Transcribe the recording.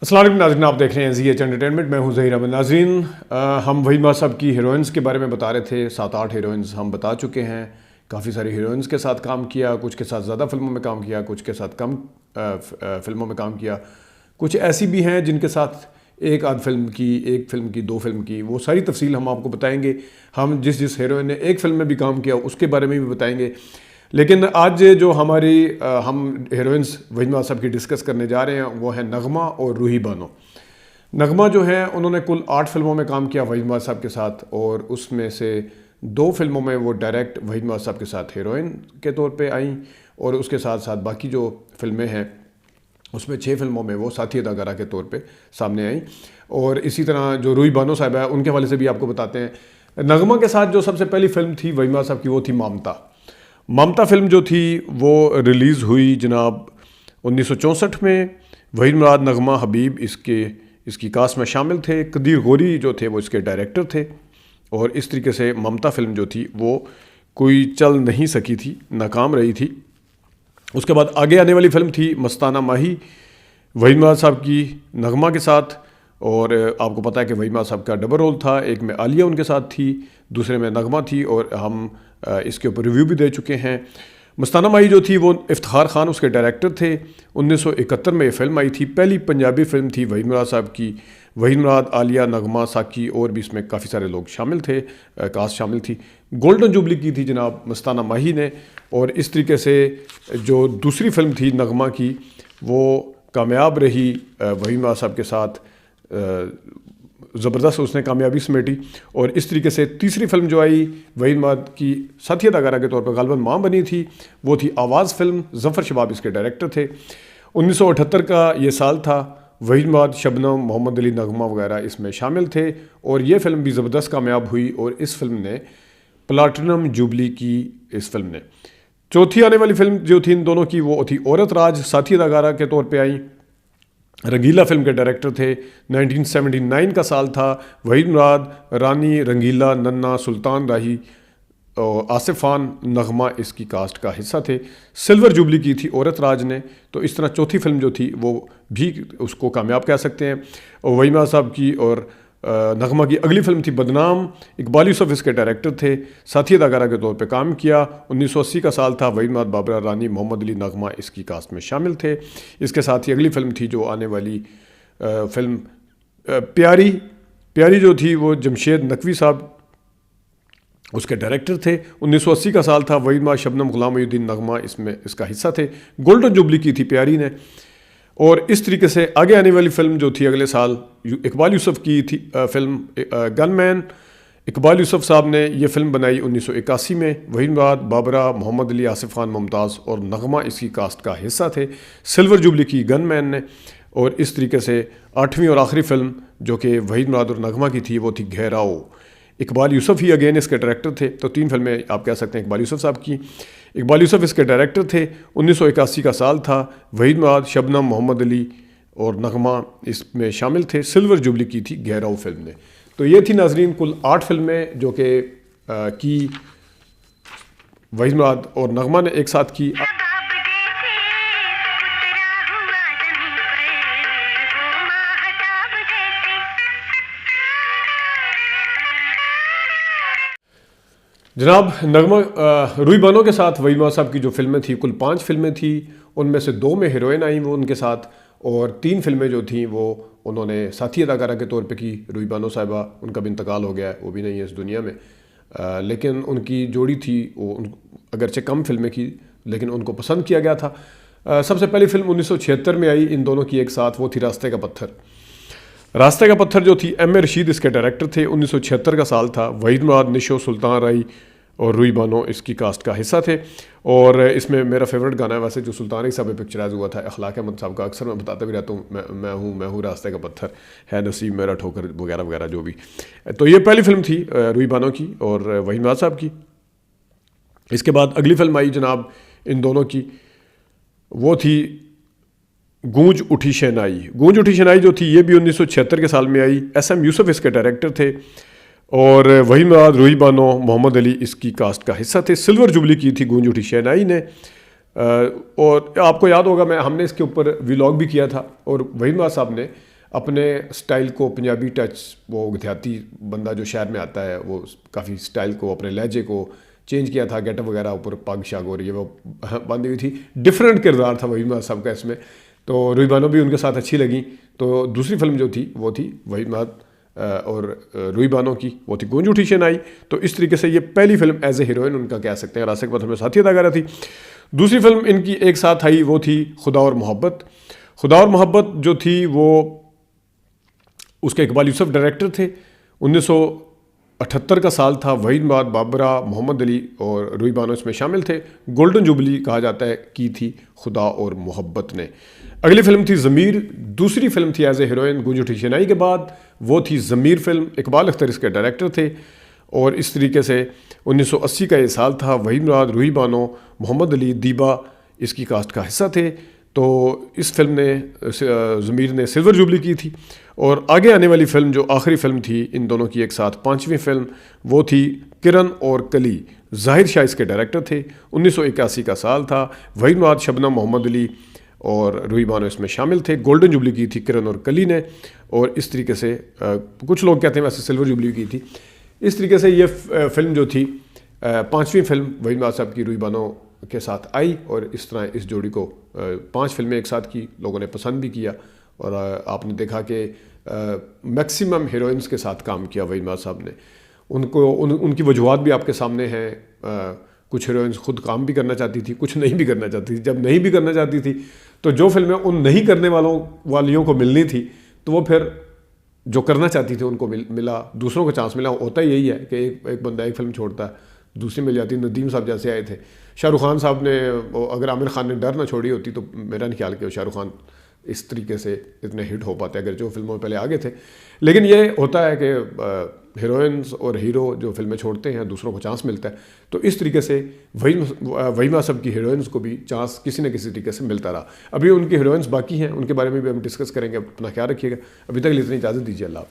अस्सलाम वालेकुम नाज़रीन, आप देख रहे हैं ZH एंटरटेनमेंट। मैं हूं ज़हीर अहमद। नाज़रीन, हम वहीद महमद साहब की हीरोइंस के बारे में बता रहे थे। 7-8 हीरोइंस हम बता चुके हैं। काफ़ी सारी हीरोइंस के साथ काम किया, कुछ के साथ ज़्यादा फिल्मों में काम किया, कुछ के साथ कम फिल्मों में काम किया। कुछ ऐसी भी हैं जिनके साथ एक आध फिल्म की, एक फिल्म की, 2 फिल्म की। वो सारी तफसील हम आपको बताएंगे। हम जिस जिस हीरोइन ने एक फिल्म में भी काम किया उसके बारे में भी बताएंगे। लेकिन आज जो हमारी हम हीरोइंस वहीद महमद साहब की डिस्कस करने जा रहे हैं वो है नगमा और रूही बानो। नगमा जो है उन्होंने कुल 8 फिल्मों में काम किया वहीद महमद साहब के साथ, और उसमें से 2 फिल्मों में वो डायरेक्ट वहीद महमद साहब के साथ हीरोइन के तौर पे आई, और उसके साथ साथ बाकी जो फिल्में हैं उसमें 6 फिल्मों में वो साथी अदाकारा के तौर पे सामने आई। और इसी तरह जो रूही बानो साहब है उनके हवाले से भी आपको बताते हैं। नगमा के साथ जो सबसे पहली फिल्म थी वहीद महमद साहब की वो थी ममता। ममता फिल्म जो थी वो रिलीज़ हुई जनाब 1964 में। वहीद मुराद, नगमा, हबीब इसकी कास्ट में शामिल थे। कदीर गौरी जो थे वो इसके डायरेक्टर थे। और इस तरीके से ममता फिल्म जो थी वो कोई चल नहीं सकी थी, नाकाम रही थी। उसके बाद आगे आने वाली फिल्म थी मस्ताना माही, वहीद मुराद साहब की नगमा के साथ। और आपको पता है कि वहीद मुराद साहब का डबल रोल था, एक में आलिया उनके साथ थी, दूसरे में नगमा थी, और हम इसके ऊपर रिव्यू भी दे चुके हैं। मस्ताना माही जो थी वो इफ्तिखार खान उसके डायरेक्टर थे। 1971 में ये फिल्म आई थी, पहली पंजाबी फिल्म थी वहीद मुराद साहब की। वहीद मुराद, आलिया, नगमा, साकी और भी इसमें काफ़ी सारे लोग शामिल थे, कास्ट शामिल थी। गोल्डन जुबली की थी जनाब मस्ताना माही ने। और इस तरीके से जो दूसरी फिल्म थी नगमा की वो कामयाब रही वहीद मुराद साहब के साथ, ज़बरदस्त उसने कामयाबी समेटी। और इस तरीके से तीसरी फिल्म जो आई वहीद मुराद की साथी अदाकारा के तौर पर गालिबन मां बनी थी, वो थी आवाज़ फिल्म। ज़फ़र शबाब इसके डायरेक्टर थे। 1978 का ये साल था। वहीद मुराद, शबनम, मोहम्मद अली, नगमा वगैरह इसमें शामिल थे, और ये फिल्म भी ज़बरदस्त कामयाब हुई। और इस फिल्म ने प्लाटिनम जुबली की इस फिल्म ने। चौथी आने वाली फिल्म जो थी इन दोनों की वो थी औरत राज, साथी अदाकारा के तौर पर आई। रंगीला फिल्म के डायरेक्टर थे। 1979 का साल था। वहीद मुराद, रानी, रंगीला, नन्ना, सुल्तान राही और आसिफ खान, नगमा इसकी कास्ट का हिस्सा थे। सिल्वर जुबली की थी औरत राज ने। तो इस तरह चौथी फिल्म जो थी वो भी उसको कामयाब कह सकते हैं। और वहीद मुराद साहब की और नगमा की अगली फिल्म थी बदनाम। इकबाल यूसुफ इसके डायरेक्टर थे, साथी अदाकारा के तौर पे काम किया। 1980 का साल था। वहीद मुराद, बाबरा, रानी, मोहम्मद अली, नगमा इसकी कास्ट में शामिल थे। इसके साथ ही अगली फिल्म थी जो आने वाली फिल्म प्यारी जो थी वो जमशेद नकवी साहब उसके डायरेक्टर थे। 1980 का साल था। वहीद मुराद, शबनम, गुलाम मोहिउद्दीन, नगमा इसमें इसका हिस्सा थे। गोल्डन जुबली की थी प्यारी ने। और इस तरीके से आगे आने वाली फिल्म जो थी अगले साल इकबाल यूसुफ की थी फिल्म गनमैन। इकबाल यूसुफ साहब ने ये फिल्म बनाई 1981 में। वहीद मुराद, बाबरा, मोहम्मद अली, आसिफ खान, मुमताज़ और नगमा इसकी कास्ट का हिस्सा थे। सिल्वर जुबली की गनमैन ने। और इस तरीके से 8वीं और आखिरी फिल्म जो कि वहीद मुराद और नगमा की थी वो थी घेराओ। इकबाल यूसुफ ही अगेन इसके डायरेक्टर थे। तो 3 फिल्में आप कह सकते हैं इकबाल यूसुफ साहब की। इकबाल यूसुफ इसके डायरेक्टर थे। 1981 का साल था। वहीद मुराद, शबनम, मोहम्मद अली और नगमा इसमें शामिल थे। सिल्वर जुबली की थी घेराओ फिल्म ने। तो ये थी नाजरीन कुल 8 फिल्में जो कि वहीद मुराद और नगमा ने एक साथ की। जनाब नगमा रूही बानो के साथ वहीद मुराद साहब की जो फिल्में थी कुल 5 फिल्में थी। उनमें से 2 में हीरोइन आई वो उनके साथ, और 3 फिल्में जो थी वो उन्होंने साथी अदाकारा के तौर पे की। रूही बानो साहिबा, उनका भी इंतकाल हो गया है, वो भी नहीं है इस दुनिया में। लेकिन उनकी जोड़ी थी वो अगरचे कम फिल्में की लेकिन उनको पसंद किया गया था। सबसे पहली फिल्म 1976 में आई इन दोनों की एक साथ, वो थी रास्ते का पत्थर। रास्ते का पत्थर जो थी M.A. रशीद इसके डायरेक्टर थे। 1976 का साल था। वहीद मुराद, निशो, सुल्तान राही और रूही बानो इसकी कास्ट का हिस्सा थे। और इसमें मेरा फेवरेट गाना है वैसे जो सुल्तान राही साहब पिक्चराइज हुआ था, अखलाक अहमद साहब का। अक्सर मैं बताता भी रहता हूँ, मैं हूँ रास्ते का पत्थर, है नसीब मेरा ठोकर वगैरह वगैरह जो भी। तो ये पहली फिल्म थी रूही बानो की और वहीद मुराद साहब की। इसके बाद अगली फिल्म आई जनाब इन दोनों की, वो थी गूंज उठी शहनाई। गूंज उठी शहनाई जो थी ये भी 1976 के साल में आई। SM यूसुफ इसके डायरेक्टर थे। और वहीद मुराद, रूही बानो, मोहम्मद अली इसकी कास्ट का हिस्सा थे। सिल्वर जुबली की थी गूंज उठी शहनाई ने। और आपको याद होगा हमने इसके ऊपर व्लॉग भी किया था, और वहीद मुराद साहब ने अपने स्टाइल को, पंजाबी टच, वो देहाती बंदा जो शहर में आता है वो काफ़ी स्टाइल को, अपने लहजे को चेंज किया था, गेटअप वगैरह, ऊपर पग शाग और ये वो बांधी हुई थी। डिफरेंट किरदार था वहीद महद साहब का इसमें। तो रूही बानो भी उनके साथ अच्छी लगी। तो दूसरी फिल्म जो थी वो थी वहीद महद और रूही बानो की, वो थी गूंज उठी शहनाई। तो इस तरीके से ये पहली फिल्म एज ए हीरोइन उनका कह सकते हैं। राशिक बदर में साथी अदाकारा थी। दूसरी फिल्म इनकी एक साथ आई वो थी खुदा और मोहब्बत। खुदा और मोहब्बत जो थी वो, उसके इकबाल यूसुफ डायरेक्टर थे। 1978 का साल था। वहीद महद, बाबरा, मोहम्मद अली और रूही बानो इसमें शामिल थे। गोल्डन जुबली कहा जाता है की थी खुदा और मोहब्बत ने। अगली फिल्म थी ज़मीर। दूसरी फिल्म थी एज ए हीरोइन गूंज उठी शहनाई के बाद, वो थी ज़मीर फिल्म। इकबाल अख्तर इसके डायरेक्टर थे। और इस तरीके से 1980 का ये साल था। वहीद महद, रूही बानो, मोहम्मद अली, दीबा इसकी कास्ट का हिस्सा थे। तो इस फिल्म ने, ज़मीर ने सिल्वर जुबली की थी। और आगे आने वाली फिल्म जो आखिरी फिल्म थी इन दोनों की एक साथ, पांचवीं फिल्म, वो थी किरण और कली। जाहिर शाह इसके डायरेक्टर थे। 1981 का साल था। वहीद महद, शबनम, मोहम्मद अली और रूही बानो इसमें शामिल थे। गोल्डन जुबली की थी किरण और कली ने। और इस तरीके से कुछ लोग कहते हैं वैसे सिल्वर जुबली की थी। इस तरीके से ये फिल्म जो थी, पांचवीं फिल्म वहीद महद साहब की रूही बानो के साथ आई। और इस तरह इस जोड़ी को 5 फिल्में एक साथ की, लोगों ने पसंद भी किया। और आपने देखा कि मैक्सिमम हीरोइंस के साथ काम किया वहीद महद साहब ने। उनकी वजूहत भी आपके सामने हैं। कुछ हीरोइंस खुद काम भी करना चाहती थी, कुछ नहीं भी करना चाहती थी। जब नहीं भी करना चाहती थी तो जो फिल्में उन नहीं करने वालियों को मिलनी थी, तो वो फिर जो करना चाहती थी उनको मिला, दूसरों को चांस मिला। होता ही यही है कि एक बंदा एक फिल्म छोड़ता है, दूसरी मिल जाती। नदीम साहब जैसे आए थे। शाहरुख खान साहब ने, अगर आमिर खान ने डर ना छोड़ी होती तो मेरा नहीं ख्याल कि शाहरुख खान इस तरीके से इतने हिट हो पाते, अगर जो फिल्मों में पहले आगे थे। लेकिन ये होता है कि हीरोइंस और हीरो जो फिल्में छोड़ते हैं दूसरों को चांस मिलता है। तो इस तरीके से वहीद महद साहब की हीरोइंस को भी चांस किसी न किसी तरीके से मिलता रहा। अभी उनकी हीरोइंस बाकी हैं, उनके बारे में भी हम डिस्कस करेंगे। अपना ख्याल रखिएगा। अभी तक इतनी इजाज़त दीजिए। अल्लाह।